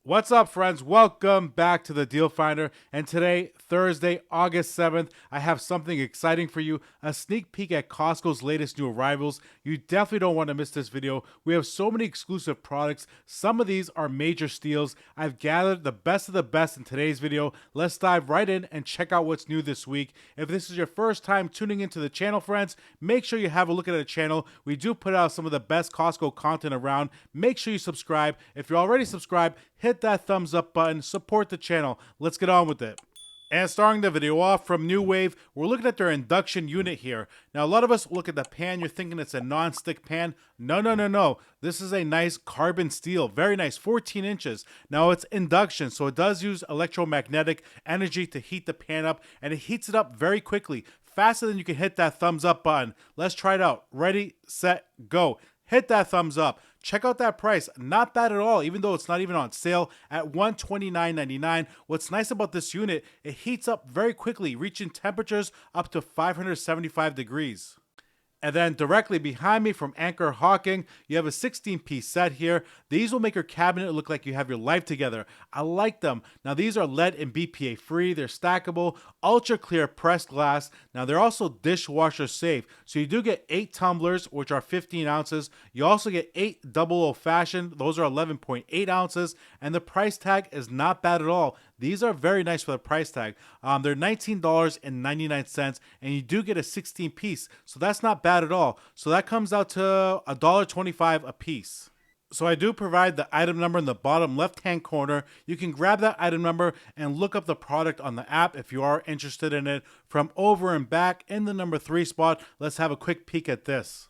What's up, friends? Welcome back to the Deal Finder. And today, Thursday, August 7th, I have something exciting for you, a sneak peek at Costco's latest new arrivals. You definitely don't want to miss this video. We have so many exclusive products. Some of these are major steals. I've gathered the best of the best in today's video. Let's dive right in and check out what's new this week. If this is your first time tuning into the channel, friends, make sure you have a look at the channel. We do put out some of the best Costco content around. Make sure you subscribe. If you're already subscribed, hit that thumbs up button, support the channel. Let's get on with it. And starting the video off from New Wave, we're looking at their induction unit here. Now, a lot of us look at the pan, you're thinking it's a non-stick pan. No. This is a nice carbon steel, very nice, 14 inches. Now, it's induction, so it does use electromagnetic energy to heat the pan up, and it heats it up very quickly, faster than you can hit that thumbs up button. Let's try it out. Ready, set, go. Hit that thumbs up. Check out that price. Not bad at all, even though it's not even on sale at $129.99. What's nice about this unit, it heats up very quickly, reaching temperatures up to 575 degrees. And then directly behind me from Anchor Hawking, you have a 16-piece set here. These will make your cabinet look like you have your life together. I like them. Now, these are lead and BPA free. They're stackable, ultra clear pressed glass. Now, they're also dishwasher safe. So you do get 8 tumblers, which are 15 ounces. You also get 8 double old fashioned. Those are 11.8 ounces. And the price tag is not bad at all. These are very nice for the price tag. They're $19.99, and you do get a 16-piece. So that's not bad at all. So that comes out to $1.25 a piece. So I do provide the item number in the bottom left-hand corner. You can grab that item number and look up the product on the app if you are interested in it. From over and back in the number 3 spot, let's have a quick peek at this.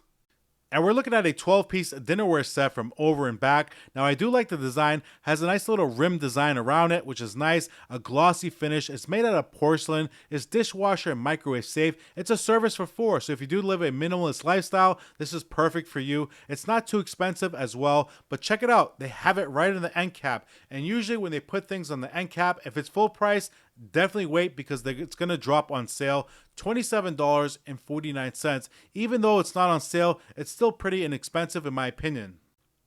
And we're looking at a 12-piece dinnerware set from Over and Back. Now, I do like the design. Has a nice little rim design around it, which is nice. A glossy finish. It's made out of porcelain. It's dishwasher and microwave safe. It's a service for 4. So if you do live a minimalist lifestyle, this is perfect for you. It's not too expensive as well, but check it out. They have it right in the end cap. And usually when they put things on the end cap, if it's full price, definitely wait because it's going to drop on sale. $27.49. Even though it's not on sale, it's still pretty inexpensive in my opinion.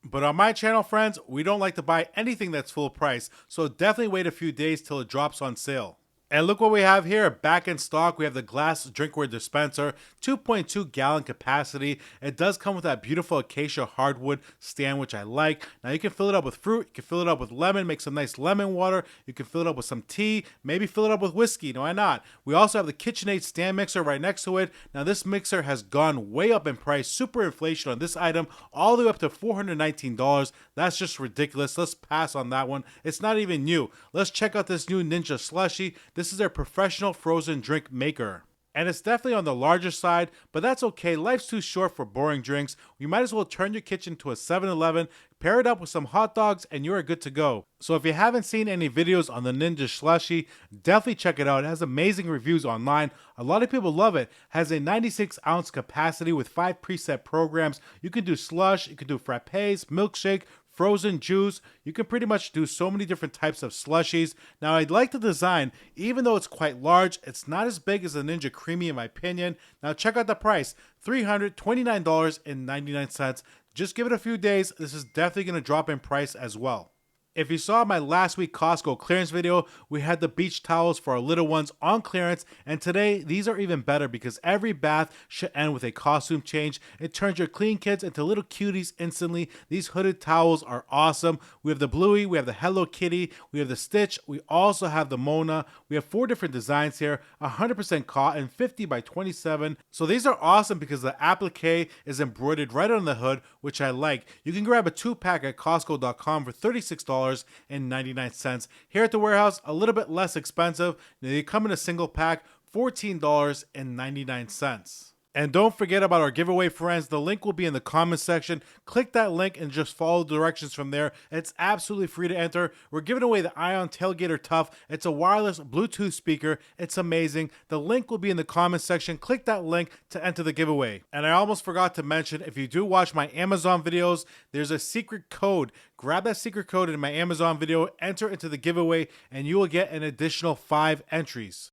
But on my channel, friends, we don't like to buy anything that's full price, so definitely wait a few days till it drops on sale. And look what we have here, back in stock. We have the glass drinkware dispenser, 2.2 gallon capacity. It does come with that beautiful acacia hardwood stand, which I like. Now you can fill it up with fruit, you can fill it up with lemon, make some nice lemon water. You can fill it up with some tea, maybe fill it up with whiskey, no, why not? We also have the KitchenAid stand mixer right next to it. Now this mixer has gone way up in price, super inflation on this item, all the way up to $419. That's just ridiculous. Let's pass on that one. It's not even new. Let's check out this new Ninja Slushie. This is their professional frozen drink maker. And it's definitely on the larger side, but that's okay. Life's too short for boring drinks. You might as well turn your kitchen to a 7-Eleven, pair it up with some hot dogs, and you're good to go. So if you haven't seen any videos on the Ninja Slushie, definitely check it out. It has amazing reviews online. A lot of people love it. It has a 96-ounce capacity with 5 preset programs. You can do slush, you can do frappes, milkshake, frozen juice. You can pretty much do so many different types of slushies. Now, I like the design. Even though it's quite large, it's not as big as the Ninja Creamy in my opinion. Now, check out the price, $329.99. Just give it a few days. This is definitely going to drop in price as well. If you saw my last week Costco clearance video, we had the beach towels for our little ones on clearance, and today these are even better because every bath should end with a costume change. It turns your clean kids into little cuties instantly. These hooded towels are awesome. We have the Bluey, we have the Hello Kitty, we have the Stitch, we also have the Mona. We have 4 different designs here, 100% cotton, 50 by 27. So these are awesome because the applique is embroidered right on the hood, which I like. You can grab a 2-pack at Costco.com for $36.99. Here at the warehouse, a little bit less expensive. They come in a single pack, $14.99. And don't forget about our giveaway, friends. The link will be in the comment section. Click that link and just follow the directions from there. It's absolutely free to enter. We're giving away the Ion Tailgater Tough. It's a wireless Bluetooth speaker. It's amazing. The link will be in the comment section. Click that link to enter the giveaway. And I almost forgot to mention, if you do watch my Amazon videos, there's a secret code. Grab that secret code in my Amazon video, enter into the giveaway, and you will get an additional 5 entries.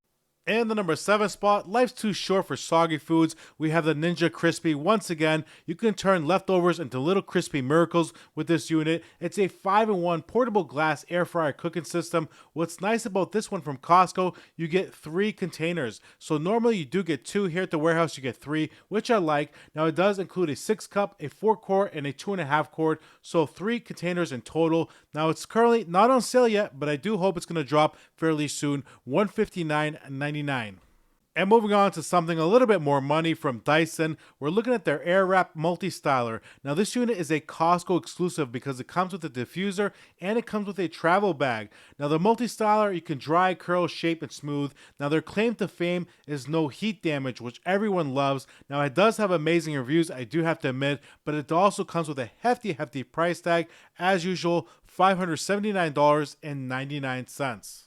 In the number 7 spot, life's too short for soggy foods. We have the Ninja Crispy. Once again, you can turn leftovers into little crispy miracles with this unit. It's a 5-in-1 portable glass air fryer cooking system. What's nice about this one from Costco, you get 3 containers. So normally you do get 2. Here at the warehouse you get 3, which I like. Now it does include a 6 cup, a 4 quart, and a 2.5 quart. So 3 containers in total. Now it's currently not on sale yet, but I do hope it's going to drop fairly soon. $159.99. And moving on to something a little bit more money from Dyson, we're looking at their Airwrap Multi-Styler. Now this unit is a Costco exclusive because it comes with a diffuser and it comes with a travel bag. Now the Multi-Styler, you can dry, curl, shape, and smooth. Now their claim to fame is no heat damage, which everyone loves. Now it does have amazing reviews, I do have to admit, but it also comes with a hefty price tag. As usual, $579.99.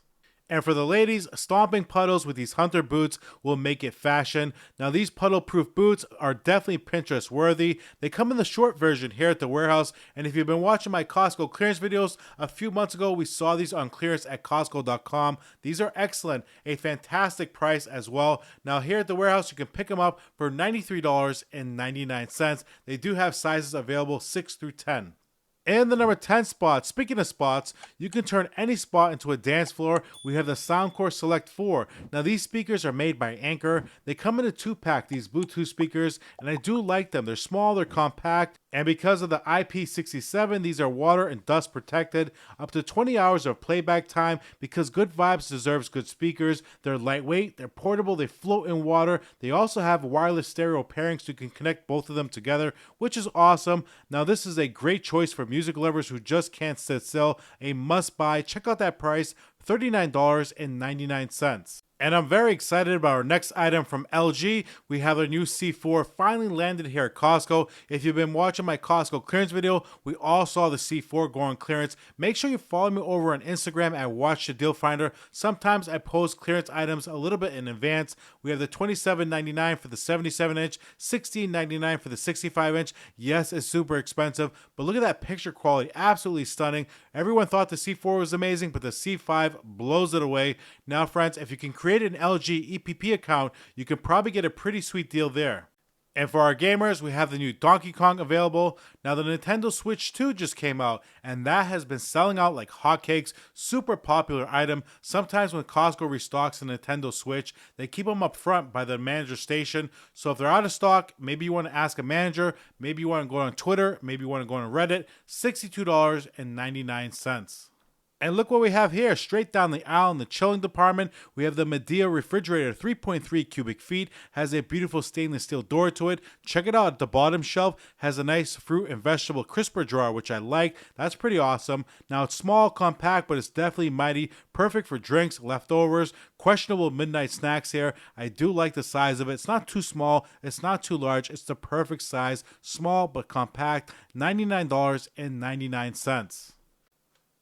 And for the ladies, stomping puddles with these hunter boots will make it fashion. Now these puddle-proof boots are definitely Pinterest worthy. They come in the short version here at the warehouse, and if you've been watching my Costco clearance videos, a few months ago we saw these on clearance at Costco.com. These are excellent, a fantastic price as well. Now here at the warehouse you can pick them up for $93.99. They do have sizes available 6 through 10. In the number 10 spot, speaking of spots, you can turn any spot into a dance floor. We have the Soundcore Select 4. Now these speakers are made by Anchor. They come in a 2-pack, these Bluetooth speakers, and I do like them. They're small, they're compact, and because of the IP67, these are water and dust protected. Up to 20 hours of playback time because Good Vibes deserves good speakers. They're lightweight, they're portable, they float in water. They also have wireless stereo pairing so you can connect both of them together, which is awesome. Now this is a great choice for music lovers who just can't sit still. A must buy. Check out that price, $39.99. And I'm very excited about our next item from LG. We have our new C4 finally landed here at Costco. If you've been watching my Costco clearance video, we all saw the C4 go on clearance. Make sure you follow me over on Instagram at Watch the Deal Finder. Sometimes I post clearance items a little bit in advance. We have the $27.99 for the 77-inch, $16.99 for the 65-inch. Yes, it's super expensive, but look at that picture quality. Absolutely stunning. Everyone thought the C4 was amazing, but the C5 blows it away. Now, friends, if you can create an LG EPP account, you can probably get a pretty sweet deal there. And for our gamers, we have the new Donkey Kong available. Now the Nintendo Switch 2 just came out, and that has been selling out like hotcakes. Super popular item. Sometimes when Costco restocks the Nintendo Switch, they keep them up front by the manager station. So if they're out of stock, maybe you want to ask a manager, maybe you want to go on Twitter, maybe you want to go on Reddit. $62.99. And look what we have here, straight down the aisle in the chilling department. We have the Medea refrigerator, 3.3 cubic feet, has a beautiful stainless steel door to it. Check it out at the bottom shelf, has a nice fruit and vegetable crisper drawer, which I like. That's pretty awesome. Now it's small, compact, but it's definitely mighty. Perfect for drinks, leftovers, questionable midnight snacks here. I do like the size of it. It's not too small, it's not too large. It's the perfect size, small but compact, $99.99.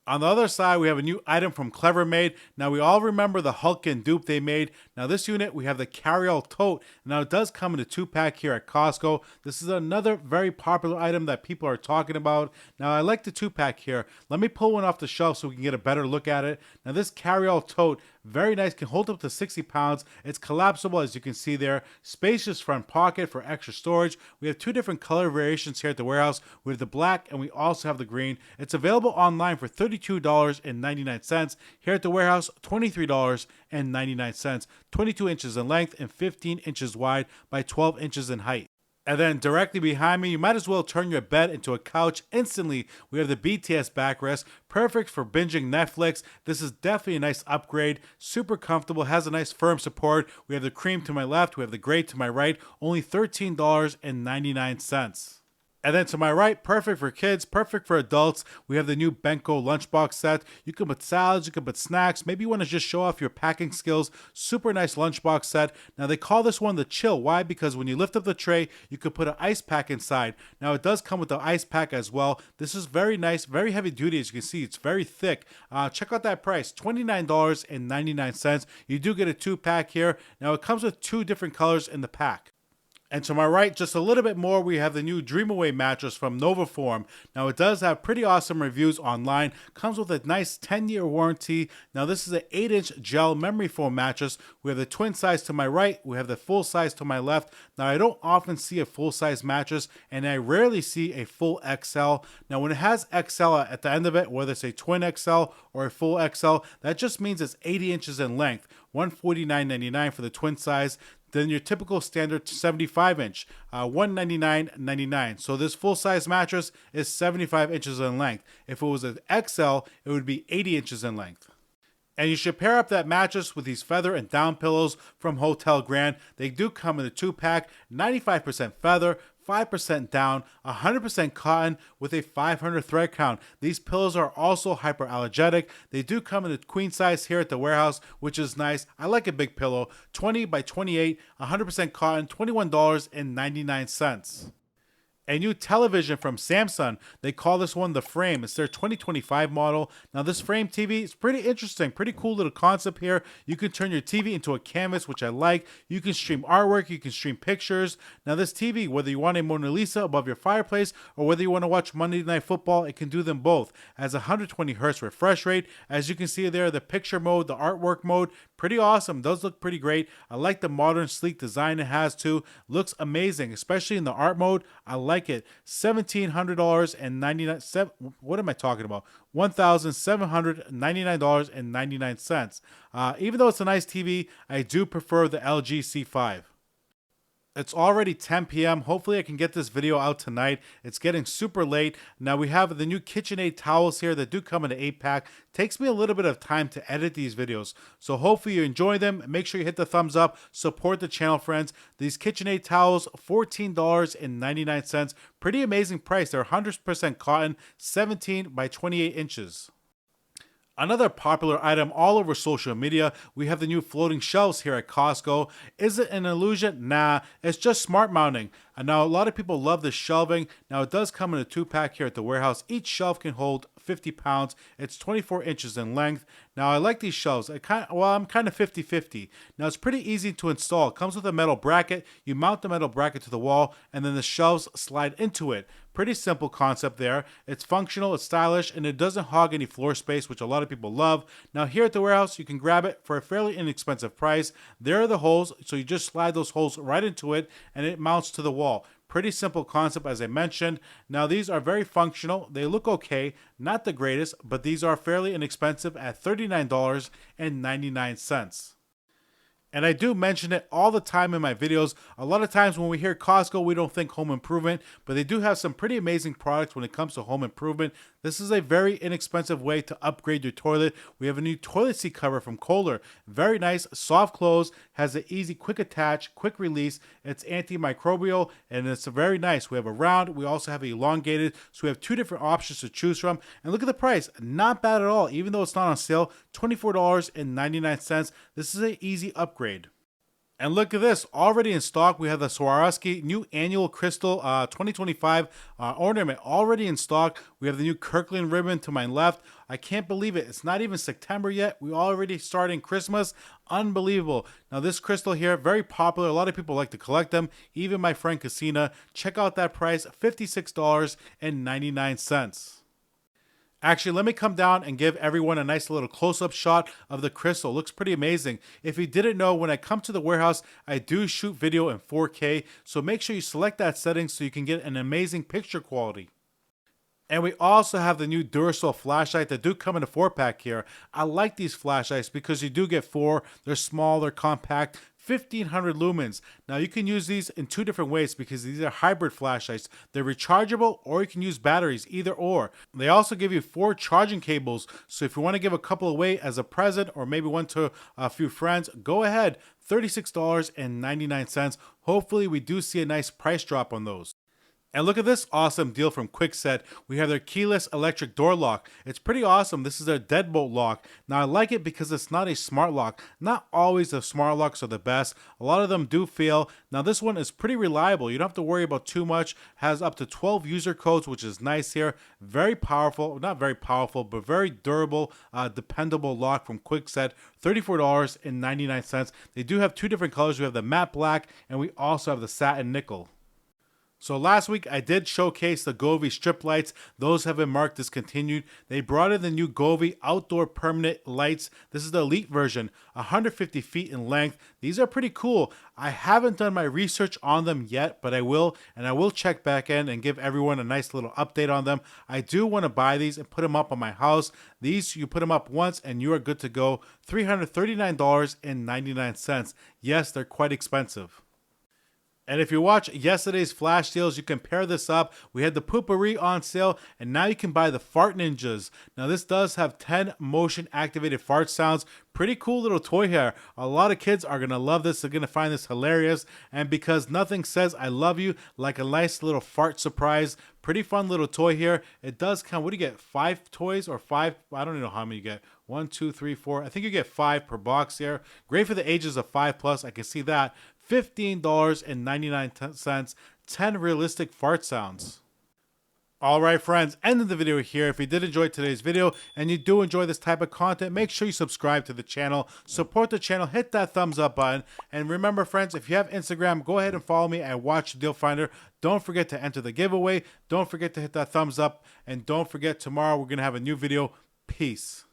On the other side, we have a new item from Clever Made. Now, we all remember the Hulk dupe they made. Now, this unit, we have the carry-all tote. Now, it does come in a 2-pack here at Costco. This is another very popular item that people are talking about. Now, I like the 2-pack here. Let me pull one off the shelf so we can get a better look at it. Now, this carry-all tote, very nice, can hold up to 60 pounds. It's collapsible, as you can see there. Spacious front pocket for extra storage. We have 2 different color variations here at the warehouse. We have the black and we also have the green. It's available online for $32.99. Here at the warehouse, $23.99. 22 inches in length and 15 inches wide by 12 inches in height. And then directly behind me, you might as well turn your bed into a couch instantly. We have the BTS backrest, perfect for binging Netflix. This is definitely a nice upgrade, super comfortable, has a nice firm support. We have the cream to my left, we have the gray to my right, only $13.99. And then to my right, perfect for kids, perfect for adults. We have the new Benko lunchbox set. You can put salads, you can put snacks. Maybe you want to just show off your packing skills. Super nice lunchbox set. Now they call this one the Chill. Why? Because when you lift up the tray, you could put an ice pack inside. Now it does come with the ice pack as well. This is very nice, very heavy duty. As you can see, it's very thick. Check out that price, $29.99. You do get a 2-pack here. Now it comes with 2 different colors in the pack. And to my right, just a little bit more, we have the new Dream Away mattress from Novaform. Now, it does have pretty awesome reviews online. Comes with a nice 10-year warranty. Now, this is an 8-inch gel memory foam mattress. We have the twin size to my right. We have the full size to my left. Now, I don't often see a full size mattress, and I rarely see a full XL. Now, when it has XL at the end of it, whether it's a twin XL or a full XL, that just means it's 80 inches in length. $149.99 for the twin size. Then your typical standard 75 inch, $199.99. So this full size mattress is 75 inches in length. If it was an XL, it would be 80 inches in length. And you should pair up that mattress with these feather and down pillows from Hotel Grand. They do come in a 2-pack, 95% feather, 5% down, 100% cotton with a 500 thread count. These pillows are also hyperallergenic. They do come in a queen size here at the warehouse, which is nice. I like a big pillow. 20 by 28, 100% cotton, $21.99. A new television from Samsung. They call this one the Frame. It's their 2025 model. Now, this Frame TV is pretty interesting. Pretty cool little concept here. You can turn your TV into a canvas, which I like. You can stream artwork. You can stream pictures. Now, this TV, whether you want a Mona Lisa above your fireplace or whether you want to watch Monday Night Football, it can do them both. It has a 120 hertz refresh rate. As you can see there, the picture mode, the artwork mode, pretty awesome. Does look pretty great. I like the modern, sleek design it has too. Looks amazing, especially in the art mode. I like it. $1,799. What am I talking about? $1,799.99. Even though it's a nice TV, I do prefer the LG C5. It's already 10 p.m. Hopefully I can get this video out tonight. It's getting super late. Now we have the new KitchenAid towels here that do come in an 8-pack. Takes me a little bit of time to edit these videos. So hopefully you enjoy them. Make sure you hit the thumbs up. Support the channel, friends. These KitchenAid towels, $14.99. Pretty amazing price. They're 100% cotton, 17 by 28 inches. Another popular item all over social media, we have the new floating shelves here at Costco. Is it an illusion? Nah, it's just smart mounting. And now a lot of people love this shelving. Now it does come in a 2-pack here at the warehouse. Each shelf can hold 50 pounds. It's 24 inches in length. Now I like these shelves. I'm kind of 50-50. Now it's pretty easy to install. It comes with a metal bracket. You mount the metal bracket to the wall and then the shelves slide into it. Pretty simple concept there. It's functional, it's stylish, and it doesn't hog any floor space, which a lot of people love. Now here at the warehouse, you can grab it for a fairly inexpensive price. There are the holes, so you just slide those holes right into it and it mounts to the wall. Pretty simple concept, as I mentioned. Now these are very functional. They look okay, not the greatest, but these are fairly inexpensive at $39.99. And I do mention it all the time in my videos. A lot of times when we hear Costco, we don't think home improvement, but they do have some pretty amazing products when it comes to home improvement. This is a very inexpensive way to upgrade your toilet. We have a new toilet seat cover from Kohler. Very nice, soft close, has an easy quick attach, quick release. It's antimicrobial and it's very nice. We have a round, we also have elongated, so we have 2 different options to choose from. And look at the price, not bad at all, even though it's not on sale, $24.99. This is an easy upgrade. And look at this, already in stock, we have the Swarovski new annual crystal 2025 ornament already in stock. We have the new Kirkland ribbon to my left. I can't believe it. It's not even September yet. We already starting Christmas. Unbelievable. Now this crystal here, very popular. A lot of people like to collect them. Even my friend Casina. Check out that price, $56.99. Actually, let me come down and give everyone a nice little close-up shot of the crystal. Looks pretty amazing. If you didn't know, when I come to the warehouse, I do shoot video in 4K, so make sure you select that setting so you can get an amazing picture quality. And we also have the new Duracell flashlight that do come in a 4-pack here. I like these flashlights because you do get 4. They're small, they're compact, 1500 lumens. Now you can use these in 2 different ways because these are hybrid flashlights. They're rechargeable or you can use batteries, either or. They also give you 4 charging cables. So if you want to give a couple away as a present or maybe one to a few friends, go ahead. $36.99. Hopefully we do see a nice price drop on those. And look at this awesome deal from Kwikset. We have their keyless electric door lock. It's pretty awesome. This is their deadbolt lock. Now I like it because it's not a smart lock. Not always the smart locks are the best. A lot of them do fail. Now this one is pretty reliable. You don't have to worry about too much. Has up to 12 user codes, which is nice here. Very powerful, not very powerful, but very durable, dependable lock from Kwikset. $34.99. They do have two different colors. We have the matte black and we also have the satin nickel. So last week I did showcase the Govee strip lights. Those have been marked discontinued. They brought in the new Govee outdoor permanent lights. This is the elite version, 150 feet in length. These are pretty cool. I haven't done my research on them yet, but I will, and I will check back in and give everyone a nice little update on them. I do want to buy these and put them up on my house. These, you put them up once and you are good to go. $339.99. Yes, they're quite expensive. And if you watch yesterday's flash deals, you can pair this up. We had the Poopery on sale, and now you can buy the Fart Ninjas. Now this does have 10 motion activated fart sounds. Pretty cool little toy here. A lot of kids are going to love this. They're going to find this hilarious. And because nothing says I love you like a nice little fart surprise. Pretty fun little toy here. It does come, what do you get, 5 toys or 5? I don't know how many you get. 1, 2, 3, 4. I think you get 5 per box here. Great for the ages of 5 plus. I can see that. $15.99, 10 realistic fart sounds. Alright friends, ending the video here. If you did enjoy today's video and you do enjoy this type of content, make sure you subscribe to the channel, support the channel, hit that thumbs up button, and remember friends, if you have Instagram, go ahead and follow me at Watch the Deal Finder. Don't forget to enter the giveaway, don't forget to hit that thumbs up, and don't forget tomorrow we're going to have a new video. Peace.